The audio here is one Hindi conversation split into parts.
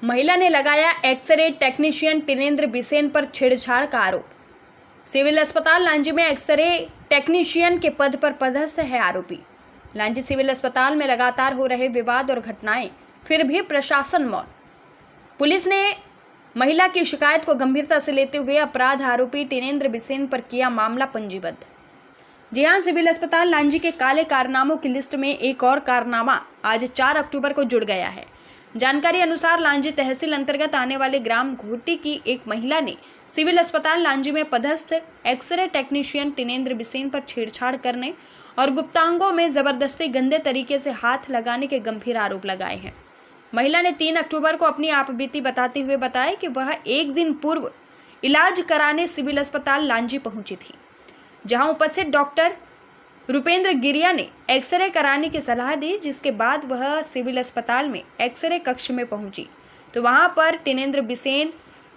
महिला ने लगाया एक्सरे टेक्नीशियन टिनेंद्र बिसेन पर छेड़छाड़ का आरोप। सिविल अस्पताल लांजी में एक्सरे टेक्नीशियन के पद पर पदस्थ है आरोपी। लांजी सिविल अस्पताल में लगातार हो रहे विवाद और घटनाएं, फिर भी प्रशासन मौन। पुलिस ने महिला की शिकायत को गंभीरता से लेते हुए अपराध आरोपी टिनेंद्र बिसेन पर किया मामला पंजीबद्ध। जी हां, सिविल अस्पताल लांजी के काले कारनामों की लिस्ट में एक और कारनामा आज 4 अक्टूबर को जुड़ गया है। जानकारी अनुसार लांजी तहसील अंतर्गत आने वाले ग्राम घोटी की एक महिला ने सिविल अस्पताल लांजी में पदस्थ एक्सरे टेक्नीशियन टिनेंद्र बिसेन पर छेड़छाड़ करने और गुप्तांगों में जबरदस्ती गंदे तरीके से हाथ लगाने के गंभीर आरोप लगाए हैं। महिला ने 3 अक्टूबर को अपनी आपबीती बताते हुए बताया कि वह एक दिन पूर्व इलाज कराने सिविल अस्पताल लांजी पहुंची थी, जहां उपस्थित डॉक्टर रुपेंद्र गिरिया ने एक्सरे कराने की सलाह दी। जिसके बाद वह सिविल अस्पताल में एक्सरे कक्ष में पहुंची तो वहां पर टिनेंद्र बिसेन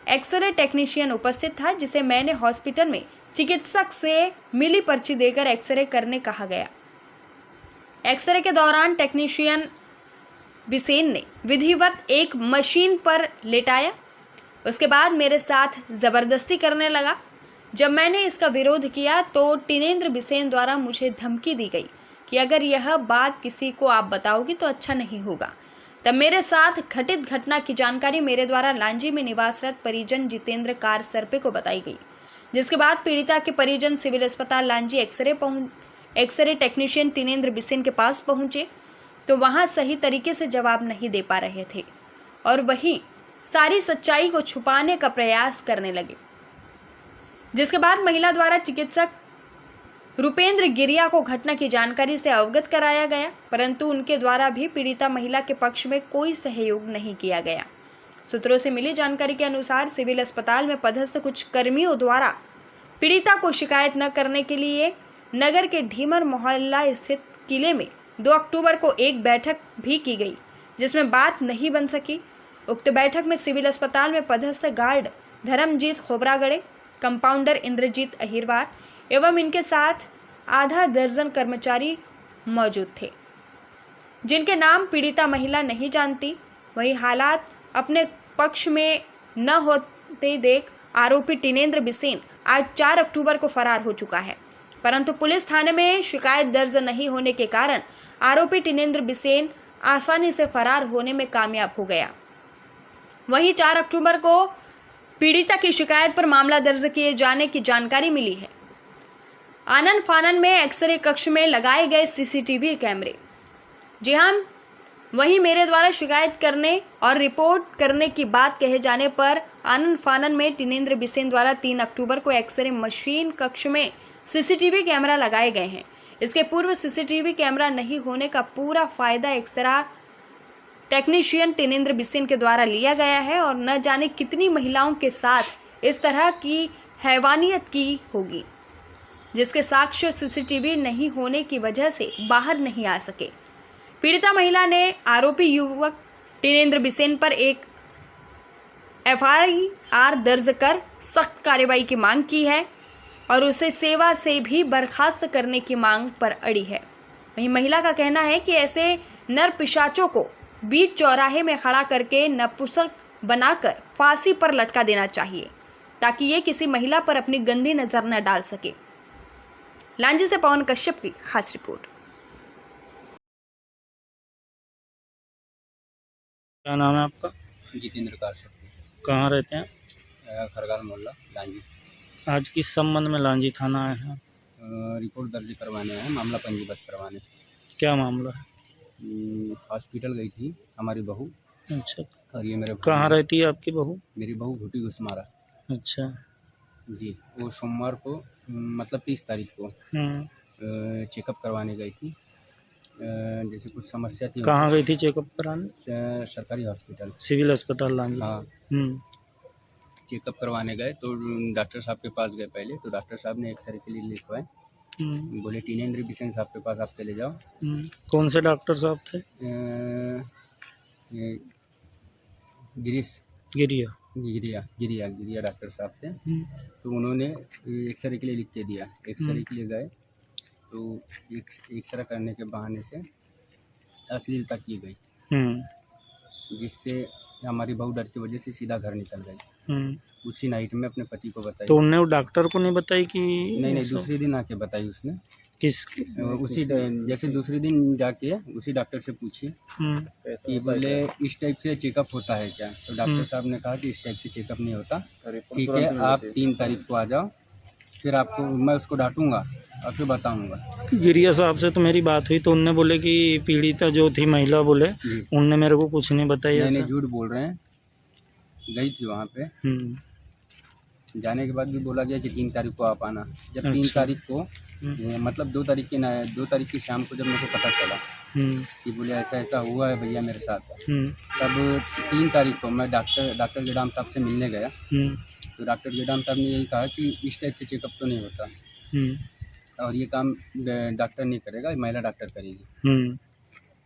एक्सरे टेक्नीशियन उपस्थित था, जिसे मैंने हॉस्पिटल में चिकित्सक से मिली पर्ची देकर एक्सरे करने कहा गया। एक्सरे के दौरान टेक्नीशियन बिसेन ने विधिवत एक मशीन पर लेटाया। उसके बाद मेरे साथ जबरदस्ती करने लगा। जब मैंने इसका विरोध किया तो टिनेंद्र बिसेन द्वारा मुझे धमकी दी गई कि अगर यह बात किसी को आप बताओगी तो अच्छा नहीं होगा। तब मेरे साथ घटित घटना की जानकारी मेरे द्वारा लांजी में निवासरत परिजन जितेंद्र कार सरपे को बताई गई, जिसके बाद पीड़िता के परिजन सिविल अस्पताल लांजी एक्सरे टेक्नीशियन टिनेंद्र बिसेन के पास पहुंचे तो वहां सही तरीके से जवाब नहीं दे पा रहे थे और वहीं सारी सच्चाई को छुपाने का प्रयास करने लगे। जिसके बाद महिला द्वारा चिकित्सक रुपेंद्र गिरिया को घटना की जानकारी से अवगत कराया गया, परंतु उनके द्वारा भी पीड़िता महिला के पक्ष में कोई सहयोग नहीं किया गया। सूत्रों से मिली जानकारी के अनुसार सिविल अस्पताल में पदस्थ कुछ कर्मियों द्वारा पीड़िता को शिकायत न करने के लिए नगर के ढीमर मोहल्ला स्थित किले में 2 अक्टूबर को एक बैठक भी की गई, जिसमें बात नहीं बन सकी। उक्त बैठक में सिविल अस्पताल में पदस्थ गार्ड धर्मजीत खोबरागड़े, कंपाउंडर इंद्रजीत अहिरवार एवं इनके साथ आधा दर्जन कर्मचारी मौजूद थे, जिनके नाम पीड़िता महिला नहीं जानती। वही हालात अपने पक्ष में न होते देख आरोपी टिनेंद्र बिसेन आज 4 अक्टूबर को फरार हो चुका है, परंतु पुलिस थाने में शिकायत दर्ज नहीं होने के कारण आरोपी टिनेंद्र बिसेन आसानी से फरार होने में कामयाब हो गया। वहीं 4 अक्टूबर को पीड़िता की शिकायत पर मामला दर्ज किए जाने की जानकारी मिली है। आनन फानन में एक्सरे कक्ष में लगाए गए सीसीटीवी कैमरे। जी हां, वहीं मेरे द्वारा शिकायत करने और रिपोर्ट करने की बात कहे जाने पर आनन फानन में टिनेंद्र बिसेन द्वारा 3 अक्टूबर को एक्सरे मशीन कक्ष में सीसीटीवी कैमरा लगाए गए हैं। इसके पूर्व सीसीटीवी कैमरा नहीं होने का पूरा फायदा एक्सरा टेक्नीशियन टिनेंद्र बिसेन के द्वारा लिया गया है और न जाने कितनी महिलाओं के साथ इस तरह की हैवानियत की होगी, जिसके साक्ष्य सीसीटीवी नहीं होने की वजह से बाहर नहीं आ सके। पीड़िता महिला ने आरोपी युवक टिनेंद्र बिसेन पर एक एफआईआर दर्ज कर सख्त कार्रवाई की मांग की है और उसे सेवा से भी बर्खास्त करने की मांग पर अड़ी है। वहीं महिला का कहना है कि ऐसे नर पिशाचों को बीच चौराहे में खड़ा करके नपुंसक बनाकर फांसी पर लटका देना चाहिए, ताकि ये किसी महिला पर अपनी गंदी नजर न डाल सके। लांजी से पवन कश्यप की खास रिपोर्ट। क्या नाम है आपका? जितेंद्र कार सकते। कहाँ रहते हैं? खरगाल मोहल्ला लांजी। आज किस संबंध में लांजी थाना आए हैं? रिपोर्ट दर्ज करवाने हैं, मामला पंजीबद्ध करवाने। क्या मामला है? हॉस्पिटल गई थी हमारी बहू। अच्छा, और ये मेरे कहाँ रहती है आपकी बहू? मेरी बहू घुटी घुसमारा। अच्छा जी, वो सोमवार को मतलब 30 तारीख को चेकअप करवाने गई थी। जैसे कुछ समस्या थी। कहाँ गई थी चेकअप कराने? सरकारी हॉस्पिटल, सिविल अस्पताल लांजी। हाँ। चेकअप करवाने गए तो डॉक्टर साहब के पास गए पहले, तो डॉक्टर साहब ने एक्सरे के लिए लिखवाए। बोले टिनेंद्र बिसेन साहब के पास आप चले जाओ। कौन से डॉक्टर साहब थे? गिरिया डॉक्टर साहब थे। तो उन्होंने एक्सरे के लिए लिख के दिया। एक्सरे के लिए गए तो एक्सरे करने के बहाने से अश्लीलता की गई, जिससे हमारी बहू डर की वजह से सीधा घर निकल गई। उसी नाइट में अपने पति को बताई। तो उनने वो डॉक्टर को नहीं बताई कि नहीं ऐसा? दूसरे दिन आके बताई उसने। किस? जैसे दूसरे दिन जाके उसी डॉक्टर से पूछी कि बोले इस टाइप से चेकअप होता है क्या। तो डॉक्टर साहब ने कहा कि इस टाइप से चेकअप नहीं होता, ठीक है आप 3 तारीख को आ जाओ, फिर आपको मैं उसको डांटूंगा और फिर बताऊंगा। गिरिया साहब से तो मेरी बात हुई तो उनने बोले कि पीड़िता जो थी महिला बोले जी। उनने मेरे को कुछ नहीं बताया। नहीं झूठ बोल रहे हैं, गई थी वहाँ पे। जाने के बाद भी बोला गया कि 3 तारीख को आप आना। जब 3 तारीख को मतलब 2 तारीख की शाम को जब मेरे को पता चला कि बोले ऐसा ऐसा हुआ है भैया मेरे साथ, तब 3 तारीख को मैं डॉक्टर जडाम साहब से मिलने गया। तो डॉक्टर जडाम साहब ने यही कहा कि इस टाइप से चेकअप तो नहीं होता और ये काम डॉक्टर नहीं करेगा, महिला डॉक्टर करेगी।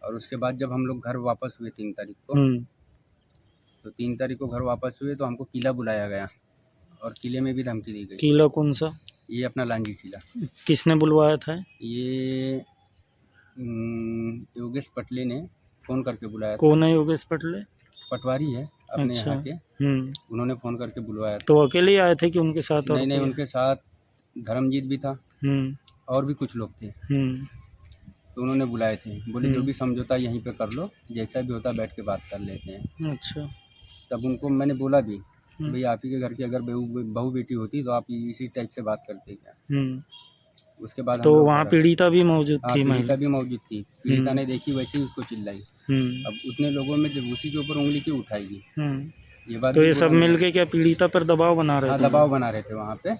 और उसके बाद जब हम लोग घर वापस हुए 3 तारीख को, तो 3 तारीख को घर वापस हुए तो हमको किला बुलाया गया और किले में भी धमकी दी गई। किला कौन सा? ये अपना लांजी किला। किसने बुलवाया था? ये योगेश पटले ने फ़ोन करके बुलाया था। कौन है योगेश पटले? पटवारी है अपने अच्छा। यहाँ के। उन्होंने फ़ोन करके बुलवाया था। तो अकेले ही आए थे कि उनके साथ? नहीं उनके साथ धर्मजीत भी था और भी कुछ लोग थे। तो उन्होंने बुलाए थे, बोले जो भी समझौता यहीं पे कर लो, जैसा भी होता बैठ के बात कर लेते हैं। अच्छा। तब उनको मैंने बोला भी भाई आप ही के घर की अगर बहू बेटी होती तो आप इसी टाइप से बात करते क्या। उसके बाद तो वहाँ पीड़िता भी मौजूद थी? पीड़िता भी मौजूद थी। पीड़िता ने देखी वैसे ही उसको चिल्लाई। अब उतने लोगों में जब उसी के ऊपर उंगली क्यों उठाएगी। ये बात तो ये सब मिलके क्या पीड़िता पर दबाव बना रहे थे? दबाव बना रहे थे वहाँ पे।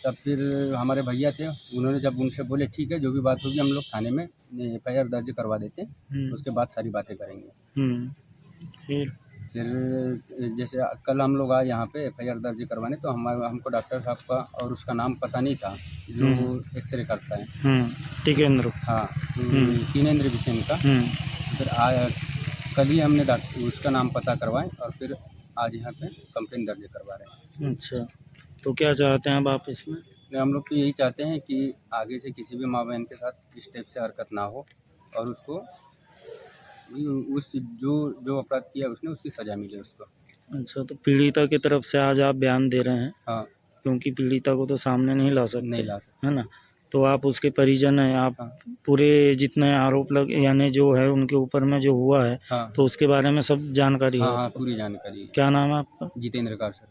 तब फिर हमारे भैया थे, उन्होंने जब उनसे बोले ठीक है जो भी बात होगी हम लोग थाने में FIR दर्ज करवा देते हैं, उसके बाद सारी बातें करेंगे। फिर जैसे कल हम लोग आए यहाँ पे FIR दर्ज करवाने, तो हमको डॉक्टर साहब का और उसका नाम पता नहीं था जो एक्सरे करता है। टिकेंद्र। हाँ टिनेंद्र बिसेन का। फिर कल ही हमने उसका नाम पता करवाए और फिर आज यहाँ पे कंप्लेन दर्ज करवा रहे हैं। अच्छा, तो क्या चाहते हैं अब आप इसमें? हम लोग तो यही चाहते हैं कि आगे से किसी भी माँ बहन के साथ इस टाइप से हरकत ना हो और उसको उस जो अपराध किया उसने उसकी सज़ा मिले उसको। अच्छा, तो पीड़िता की तरफ से आज आप बयान दे रहे हैं? हाँ, क्योंकि पीड़िता को तो सामने नहीं ला सकते, है ना? तो आप उसके परिजन हैं, आप पूरे जितने आरोप यानी जो है उनके ऊपर में जो हुआ है, तो उसके बारे में सब जानकारी है? हाँ पूरी जानकारी है। क्या नाम है आपका? Jitendra car sir.